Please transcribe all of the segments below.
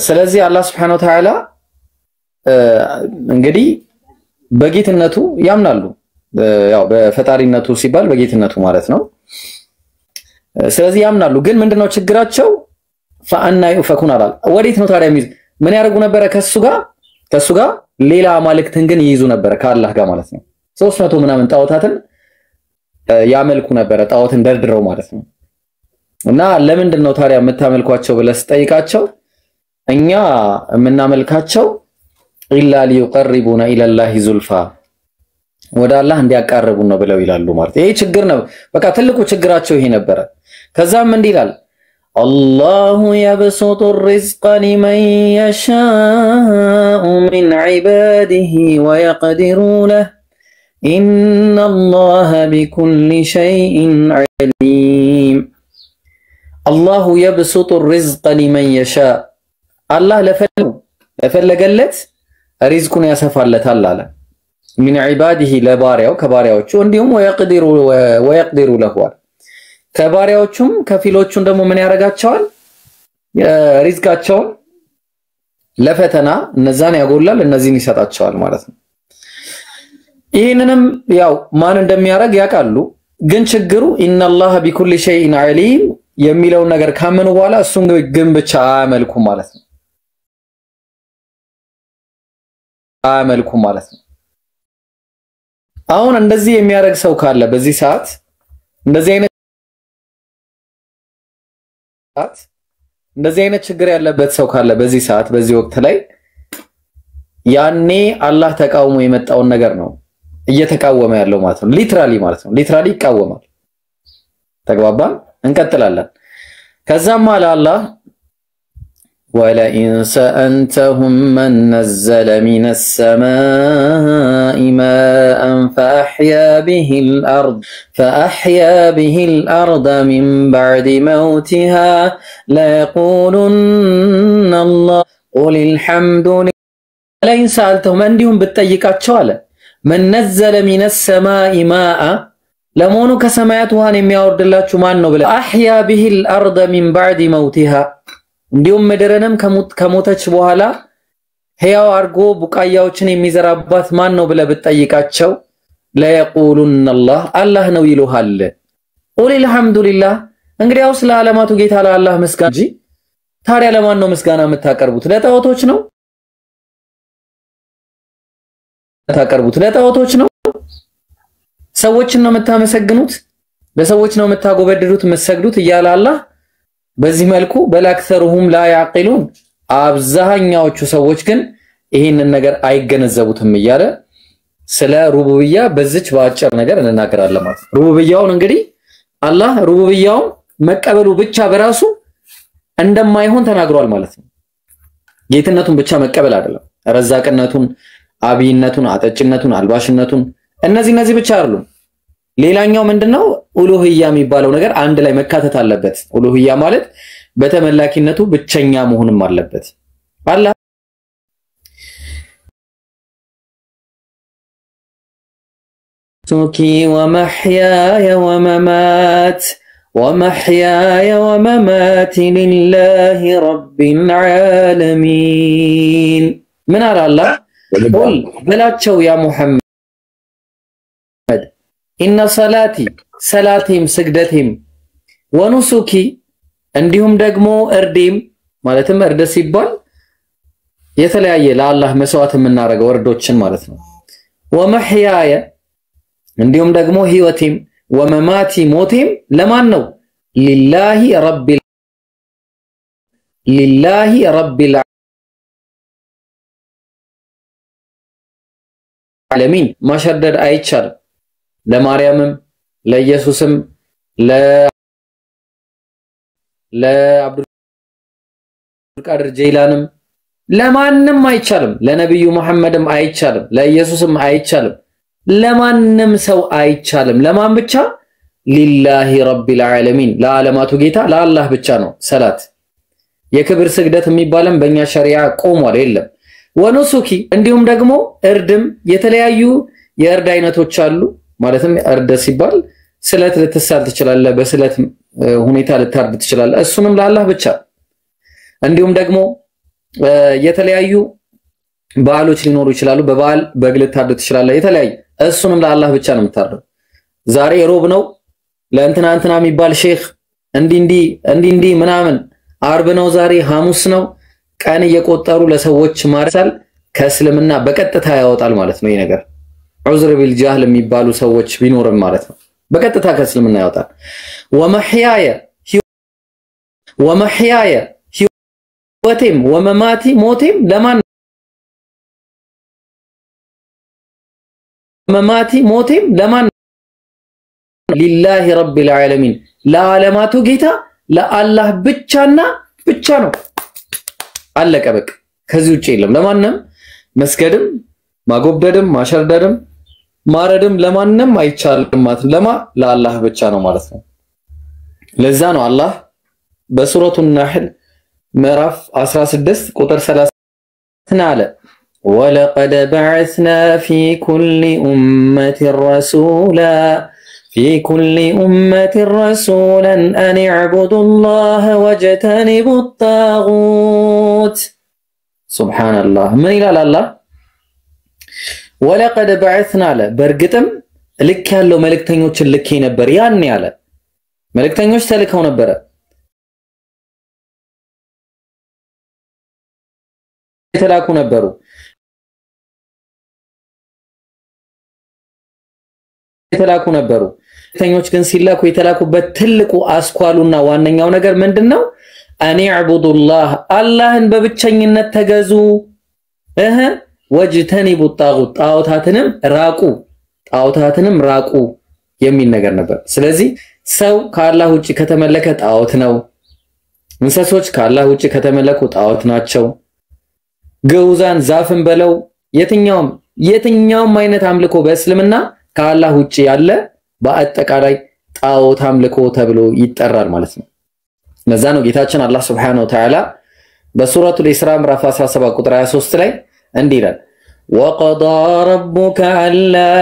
ስለዚህ አላህ Subhanahu Wa Ta'ala እንግዲህ በጌትነቱ ያምናሉ ያው በፈጣሪነቱ ሲባል በጌትነቱ ማለት ነው ስለዚህ ያምናሉ ግን ምንድነው ችግራቸው فأنا يؤفكون على ወዴት ነው ታዲያ ምን ያደርጉ ነበር ከሱ ጋር ሌላ ማለክትን ግን ይይዙ ነበር ከአላህ ጋር ማለት ነው 300 ምናምን ጣዖታትን ያመልኩ ነበር ጣዖትን ደርድረው ማለት ነው እና ለምንድነው ታዲያ የምታመልኳቸው ብለስ ጠይቃቸው እኛ የምናመልካቸው ኢላ ሊይቀርቡና ኢላ አላህ ዙልፋ ወደ አላህ እንዲያቀርቡን ነው ብለው ይላሉ ማለት ይሄ ችግር ነው በቃ ትልቁ ችግራቸው ይሄ ነበር ከዛም እንዲህ ይላል الله يبسط الرزق لمن يشاء من عباده ويقدر له إن الله بكل شيء عليم الله يبسط الرزق لمن يشاء الله لفلقلت رزقنا يسفلت الله من عباده لباريو كباريوቹ እንዲሁም ويقدر له ከባሪያዎቹም ከፊሎቹን ደግሞ ምን ያረጋቸዋል ሪዝቃቸውን ለፈተና እነዛን ያጎላል እነዚህን ይሰጣቸዋል ማለት ነው ይሄንንም ያው ማን እንደሚያረግ ያቃሉ ግን ችግሩ ኢነላህ ቢኩሊ ሸይኢን ዓሊም የሚለው ነገር ካመኑ በኋላ እሱን ግን ብቻ አመልኩ ማለት ነው አሁን እንደዚህ የሚያረግ ሰው ካለ በዚህ ሰዓት እንደዚህ አይነት ችግር ያለበት ሰው ካለ በዚህ ሰዓት በዚህ ወቅት ላይ ያኔ አላህ ተቃውሞ የመጣውን ነገር ነው እየተቃወመ ያለው ማለት ነው ሊትራሊ ይቃወማል ተግባባን እንቀጥላለን ከዛም አላህ ولئن سألتهم من نزل من السماء ماء فأحيا به الأرض من بعد موتها ليقولن الله قل الحمد لله ولئن سألتهم عندهم بتطيقاچو አለ من نزل من السماء ماء ለሞኑ ከሰማያት ውሃን የሚያወርድላችሁ ማን ነው ብለ أحيا به الأرض من بعد موتها እንዲሁም መደረንም ከሞተች በኋላ ሕያው አርጎ ቡቃያዎችን የሚዘራባት ማን ነው ብለ ብትጠይቃቸው ለየቁሉን አላህ ነው ይሉሃል ቁል الحمدلله እንግዲያውስ ለዓለማቱ ጌታ ለአላህ ምስጋና እንጂ ታዲያ ለማን ነው ምስጋና የምታቀርቡት ለጣዖቶች ነው ሰዎችን ነው የምታመሰግኑት ለሰዎች ነው የምታጎበድዱት መስገዱት እያለ አላህ በዚህ መልኩ በላክተሩሁም ላ ያቂሉን አብዛኛዎቹ ሰዎች ግን ይሄንን ነገር አይገነዘቡትም እያለ ስለ ሩቡብያ በዚች ባጭር ነገር እንናገራለን ማለት ሩቡብያውን እንግዲህ አላህ ሩቡብያውን መቀበሉ ብቻ በራሱ እንደማይሆን ተናግሯል ማለት ነው ጌትነቱን ብቻ መቀበል አይደለም ረዛቅነቱን አብይነቱን አጠጭነቱን አልባሽነቱን እነዚህ ብቻ አይደሉም ሌላኛው ምንድነው ኡሉሂያ የሚባለው ነገር አንድ ላይ መካተት አለበት ኡሉሂያ ማለት በተመላኪነቱ ብቸኛ መሆንም አለበት አላህ ሱኪ ومحياي ومماتي لله رب العالمين من على الله قل بلاچو يا محمد إن صلاتهم سجدتهم ونسكي عندهم دغمو ارديم ማለትም እርደ ሲባል የተለያየ ለአላህ መስዋዕት የምናረገው ወርዶችን ማለት ነው ወመህያየ እንዲሁም ደግሞ ህይወቴም ወመማቲ ሞቴም ለማን ነው ሊላሂ ረቢል ዓለሚን ማሸደድ አይቻልም ለማርያምም ለኢየሱስም ለአብዱል ቃድር ጀይላንም ለማንም አይቻልም ለነብዩ መሐመድም አይቻልም ለኢየሱስም አይቻልም ለማንም ሰው አይቻልም ለማን ብቻ ሊላሂ ረቢል ዓለሚን ለዓለማቱ ጌታ ለአላህ ብቻ ነው ሰላት የክብር ስግደት የሚባልም በእኛ ሸሪዓ ቆሟል የለም ወኑሱኪ እንዲሁም ደግሞ እርድም የተለያዩ የእርድ አይነቶች አሉ ማለትም እርድ ሲባል ስለት ልትሳል ትችላለህ በስለት ሁኔታ ልታርድ ትችላለህ እሱንም ለአላህ ብቻ እንዲሁም ደግሞ የተለያዩ በዓሎች ሊኖሩ ይችላሉ በበዓል በግል ታርድ ትችላለህ የተለያዩ እሱንም ለአላህ ብቻ ነው የምታርደው ዛሬ ሮብ ነው ለእንትና የሚባል ሼክ እንዲ ምናምን አርብ ነው ዛሬ ሐሙስ ነው ቀን እየቆጠሩ ለሰዎች ማርሳል ከእስልምና በቀጥታ ያወጣል ማለት ነው ይሄ ነገር ዑዝር ቢልጃህል የሚባሉ ሰዎች ቢኖርም ማለት ነው በቀጥታ ከእስልምና ያወጣል ወመህያየ ህይወቴም ወመማቲ ሞቴም ለማን መማቲ ሞቴም ለማን ሊላሂ ረቢል ዓለሚን ለዓለማቱ ጌታ ለአላህ ብቻና ብቻ ነው አለቀ በቃ ከዚህ ውጪ የለም ለማንንም መስገድም ማጎብደድም ማሸርደድም ማረድም ለማንንም አይቻልም ማለት ለማ ለአላህ ብቻ ነው ማለት ነው ለዛ ነው አላህ በሱረቱ ነህል ምዕራፍ 16 ቁጥር 30 አለ ወለቀድ በዐስና ፊ ኩሊ ኡመቲን ረሱላን አን እዕቡዱ ላህ ወጅተኒቡ ጣጉት ሱብሃንአላህ ምን ይላል አላህ ወለቀድ በዐስና አለ በርግጥም ልክ ያለው መልእክተኞችን ልኬ ነበር ያን ያለ መልእክተኞች ተልከው ነበር የተላኩ ነበሩ መልእክተኞች ግን ሲላኩ የተላኩበት ትልቁ አስኳሉና ዋነኛው ነገር ምንድነው አን እዕቡዱላህ አላህን በብቸኝነት ተገዙ ወጅተኒቡ ጣዖታትንም ራቁ የሚል ነገር ነበር ስለዚህ ሰው ከአላህ ውጪ ከተመለከ ጣዖት ነው እንስሶች ከአላህ ውጪ ከተመለኩ ጣዖት ናቸው ገውዛን ዛፍን በለው የትኛውም አይነት አምልኮ በእስልምና ከአላህ ውጪ ያለ በአጠቃላይ ጣዖት አምልኮ ተብሎ ይጠራል ማለት ነው ለዛ ነው ጌታችን አላህ Subhanahu Wa Ta'ala በሱረቱል ኢስራ ምዕራፍ 17 ቁጥር 23 ላይ እንዲህ ይላል وقضى ربك ألا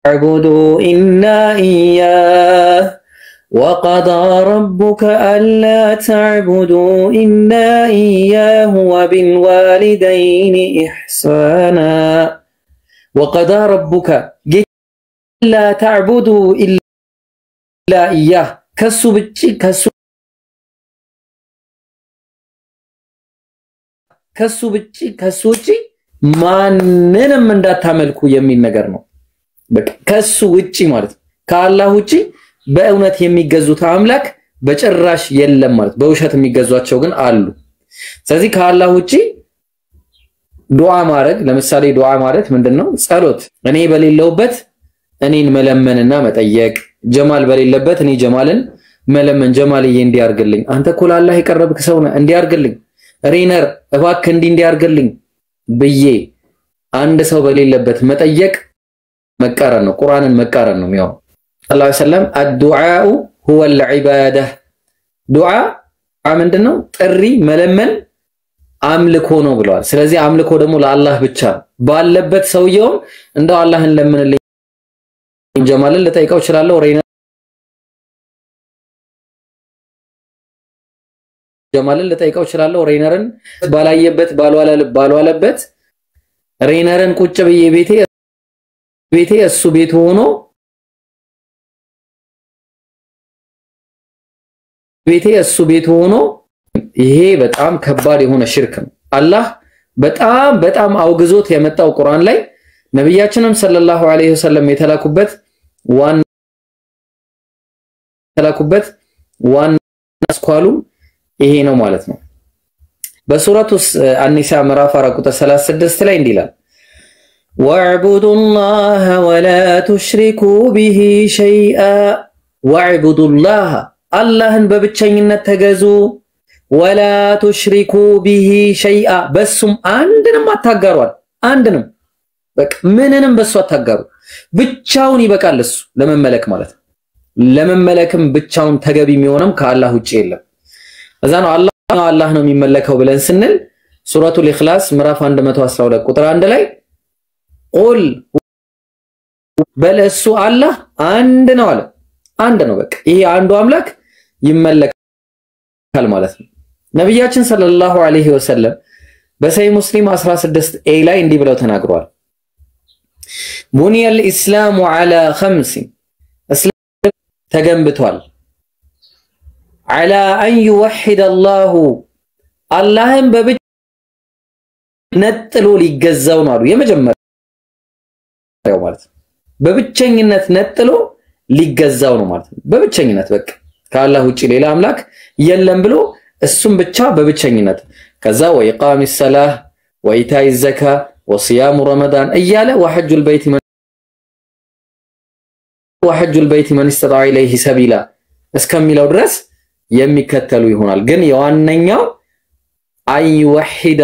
تعبدوا إلا إياه وقضى ربك ألا تعبدوا إلا إياه وبالوالدين إحسانا وقضى ربك ألا تعبدوا إلا إياه كسو ውጪ ማንንም እንዳታመልኩ የሚል ነገር ነው በቃ ከሱ ውጪ ማለት ከአላህ ውጪ በእውነት የሚገዙት አምላክ በጭራሽ የለም ማለት በውሸት የሚገዟቸው ግን አሉ ስለዚህ ከአላህ ውጪ ዱዓ ማድረግ ለምሳሌ ዱዓ ማለት ምንድነው ጸሎት እኔ በሌለውበት እኔን መለመንና መጠየቅ ጀማል በሌለበት እኔ ጀማልን መለመን ጀማልዬ እንዲያርግልኝ አንተ እኮ ለአላህ የቀረብክ ሰው ነህ እንዲያርግልኝ ሬነር እባክህ እንዲያርግልኝ ብዬ አንድ ሰው በሌለበት መጠየቅ መቃረን ነው ቁርአንን መቃረን ነው የሚያው ሰለላሁ ዐለይሂ ወሰለም الدعاء هو العباده ዱዓ ምንድነው ጥሪ መለመን አምልኮ ነው ብለዋል ስለዚህ አምልኮ ደግሞ ለአላህ ብቻ ባለበት ሰውየው እንደው አላህን ለምንልኝ ጀማልን ልጠይቀው ይችላል ሬነር ጀማልን ልጠይቀው ይችላል ሬነርን ባላየበት ባልዋለበት ሬነርን ቁጭ ብዬ ቤቴ እሱ ቤት ሆኖ ይሄ በጣም ከባድ የሆነ ሽርክ ነው አላህ በጣም አውግዞት የመጣው ቁርአን ላይ ነብያችንም ሰለላሁ ዐለይሂ ወሰለም የተላኩበት ዋና አስኳሉ ይሄ ነው ማለት ነው በሱረቱ አን-ኒሳ ምዕራፍ 4 ቁጥር 36 ላይ እንዲህ ይላል ወዕቡዱላህ ወላ ቱሽሪኩ ቢሂ ሸይአ ወዕቡዱላህ አላህን በብቸኝነት ተገዙ ወላ ቱሽሪኩ ቢሂ ሸይአ በሱም አንድንም አታጋሩት አንድንም በቃ ምንንም በሱ አታጋሩ ብቻውን ይበቃል እሱ ለመመለክ ማለት ለመመለክም ብቻውን ተገቢ የሚሆነም ከአላህ ውጪ የለም እዛ ነው አላህ ነው የሚመለከው ብለን ስንል ሱረቱል ኢኽላስ ምዕራፍ 112 ቁጥር 1 ላይ ቁል በለሱ አላህ አንድ ነው አለ አንድ ነው በቃ ይሄ አንዱ አምላክ ይመለካል ማለት ነው ነብያችን ሰለላሁ ዐለይሂ ወሰለም በሰሂህ ሙስሊም 16 ኤ ላይ እንዲህ ብለው ተናግረዋል ቡኒየል ኢስላሙ ዐላ ኸምስ እስላም ተገንብቷል على أن يوحد الله اللهم ببج نتلو ليجزاو نارو የመጀመሪያው ማለት በብቸኝነት ነጥሎ ሊገዛው ነው ማለት በብቸኝነት በቃ ከአላህ ውጪ ሌላ አምላክ የለም ብሎ እሱም ብቻ በብቸኝነት ከዛ ወይቃሚ ሰላህ ወኢታይ ዘካ ወሲያም ረመዳን እያለ ወሐጁል በይት መን استطاع اليه سبيلا እስከሚለው ድረስ የሚከተሉ ይሆናል ግን የዋነኛው አይወሂድ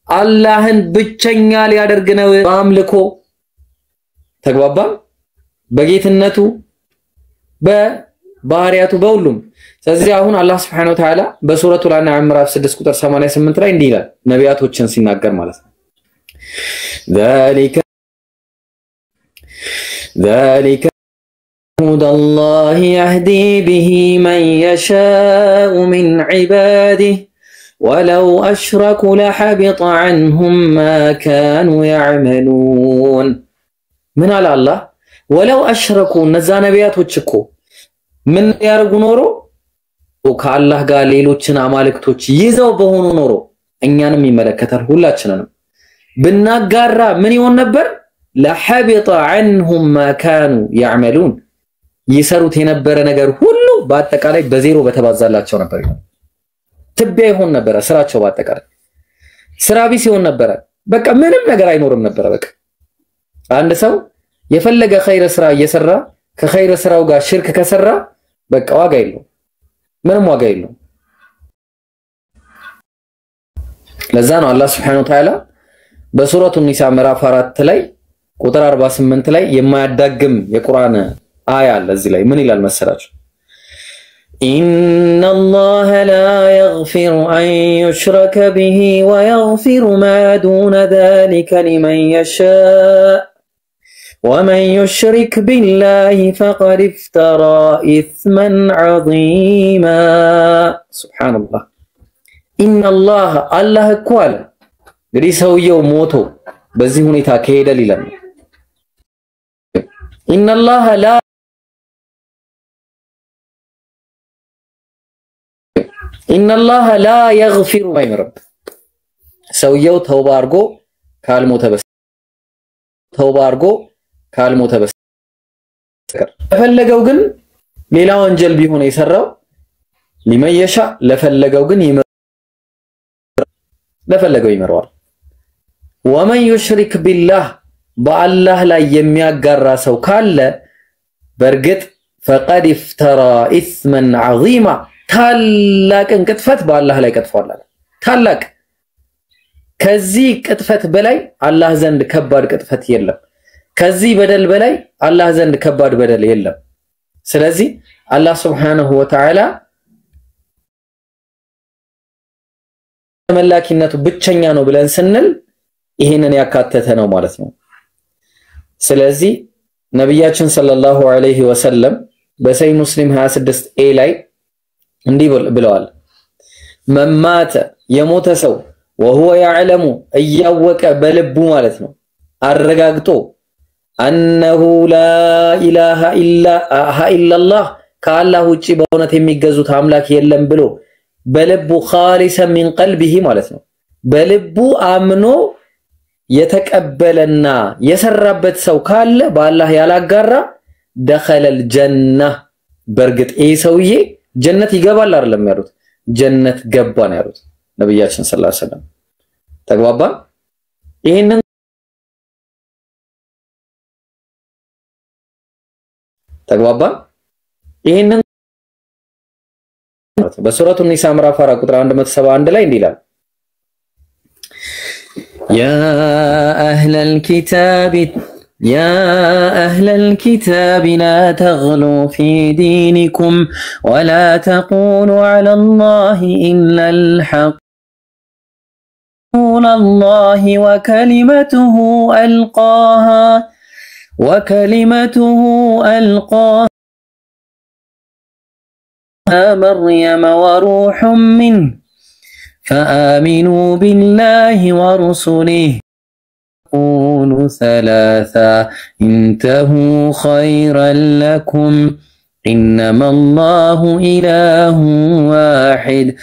አላህን ብቸኛ ሊያደርግ ነው በአምልኮ ተግባባ በጌትነቱ በባህሪያቱ በሁሉም ስለዚህ አሁን አላህ Subhanahu Wa Ta'ala በሱረቱል አንዓም ምዕራፍ 6 ቁጥር 88 ላይ እንዲህ ይላል ነቢያቶችን ሲናገር ማለት ነው ذلك هدى الله يهدي به من يشاء من عباده ولو أشركوا لحبط عنهم ما كانوا يعملون من على الله ولو أشركوا نزا نبيات وچكو من يارغو نورو وكالله قال ليلوچن አማልክቶች ይዘው በሆኑ ኖሮ እኛንም ይመለከታል ሁላችንንም ብናጋራ ምን ይሆን ነበር لحبط عنهم ما كانوا يعملون ይሰሩት የነበረ ነገር ሁሉ በአጠቃላይ በዜሮ በተባዛላቸው ነበር ትቢያ ይሆን ነበር ስራቸው በአጠቃላይ ስራ ቢስ ይሆን ነበር በቃ ምንም ነገር አይኖርም ነበር በቃ አንድ ሰው የፈለገ ኸይር ስራ እየሰራ ከኸይር ስራው ጋር ሽርክ ከሰራ በቃ ዋጋ የለው ምንም ዋጋ የለው ለዛ ነው አላህ Subhanahu Wa Ta'ala በሱረቱ ኒሳ ምዕራፍ 4 ላይ ቁጥር 48 ላይ የማያዳግም የቁርአን አያ አለ እዚህ ላይ ምን ይላል መሰላችሁ إن الله لا يغفر أن يشرك به ويغفر ما دون ذلك لمن يشاء ومن يشرك بالله فقد افترى إثما عظيما سبحان الله إن الله الله قال እንግዲህ ሰውየው ሞቶ በዚህ ሁኔታ ከሄደ ሊለም إن الله لا إن الله لا يغفر ويمرب ሰውየው ተውባ አርጎ ካልሞተ በስተቀር ለፈለገው ግን ሌላ ወንጀል ቢሆን የሰራው ሊመየሻ ለፈለገው ግን ለፈለገው ይመረዋል ومن يشرك بالله بالله لا የሚያጋራ ሰው ካለ በርግጥ فقد افترى اثما عظيما ታላቅን ቅጥፈት በአላህ ላይ ቀጥፏል ታላቅ ከዚህ ቅጥፈት በላይ አላህ ዘንድ ከባድ ቅጥፈት የለም ከዚህ በደል በላይ አላህ ዘንድ ከባድ በደል የለም ስለዚህ አላህ Subhanahu Wa Ta'ala ተመላኪነቱ ብቸኛ ነው ብለን ስንል ይሄንን ያካተተ ነው ማለት ነው ስለዚህ ነብያችን ሰለላሁ ዐለይሂ ወሰለም በሰሂህ ሙስሊም 26 ኤ ላይ እንዲህ ብለዋል መማተ የሞተ ሰው وهو يعلم እያወቀ በልቡ ማለት ነው አረጋግጦ انه لا اله الا الله ከአላህ ውጪ በእውነት የሚገዙት አምላክ የለም ብሎ በልቡ خالصا من قلبه ማለት ነው በልቡ አምኖ የተቀበለና የሰራበት ሰው ካለ በአላህ ያላጋራ دخل الجنه በርግጥ ይሄ ሰውዬ ጀነት ይገባል አይደለም ያሉት ጀነት ገባ ነው ያሉት ነብያችን ሰለላሁ ዐለይሂ ወሰለም ተግባባ ይሄንን ተግባባ ይሄንን በሱረቱ ኒሳ ምዕራፍ 4 ቁጥር 171 ላይ እንዲህ ይላል يا أهل الكتاب لا تغلوا في دينكم ولا تقولوا على الله إلا الحق الله وكلمته ألقاها مريم وروح منه فآمنوا بالله ورسله قولوا ثلاثا انتهوا خيرا لكم إنما الله إله واحد